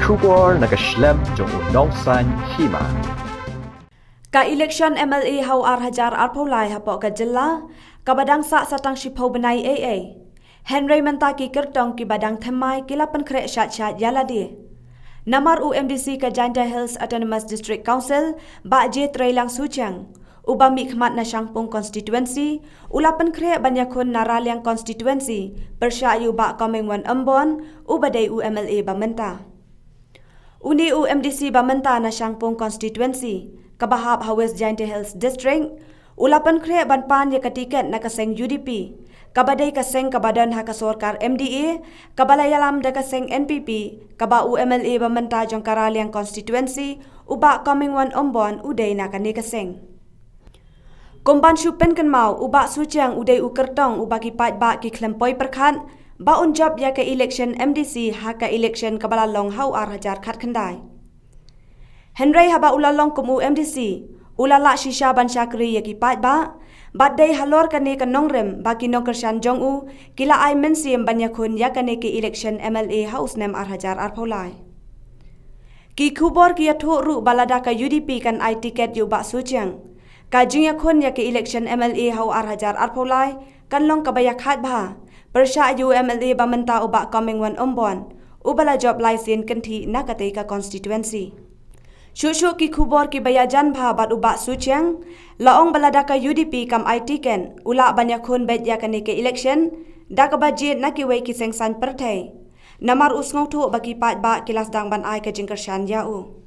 kubor nakaslem jong unongsan hima. Ka election MLA hau Hajar Arpolai hapok ka jilla ka badang sa satang shipau benai AA. Henry mentaki kertong ki badang themai kilapan kre shat yaladi. Namar UMDC ka Janda Hills Autonomous District Council ba je trailang suchang. Uba mikmat na Shangpung constituency, ulapan kre banyakun naraliang constituency, persyayu ba Commonwealth Ambon, ubadai UMLA bamenta. Uni UMDC bamenta na Shangpung constituency, kabahap Hawes Janda Hills District, ulapan kre banpan ya katiket na kaseng UDP, kabadai kaseng kabadan haka sorkar MDA, kabalayalam da kaseng NPP, kaba UMLA bamenta jong karaliang constituency, uba Commonwealth Ambon uday na kani kaseng. Kumban syupen kan mau ubak suciang uday ukertong ubak kipat ba ki klempoi perkhat ba unjab ya ke election MDC ha ka election kabalalong hau Hajar khat khandai. Henry haba ulalong kumu MDC ulala shisha ban syakri ya kipat ba badai halor kane kanongrem ba kinong kersan jong u kila ai mensiem banyakun ya kane ke election MLA haus nem Hajar Arpolai. Ki kubor ki athu ru balada ka UDP kan ai tiket yu ba suciang. Kajing yakun ya ke election MLA hau Hajar Arpolai kan long kabaya khat ba persya UMLA bamenta ubak Commonwealth Ambon ubala job license kanthi nakate ka constituency. Shushu ki kubor ki bayajan ba bat ubak suciang laong balada ka UDP kam IT ken ula banyakun bet ya kane ke election da ka budget na ki wei ki sengsan perthai namar usngau thu bagi pat ba kilas dang ban ai ka jingkershan ya u.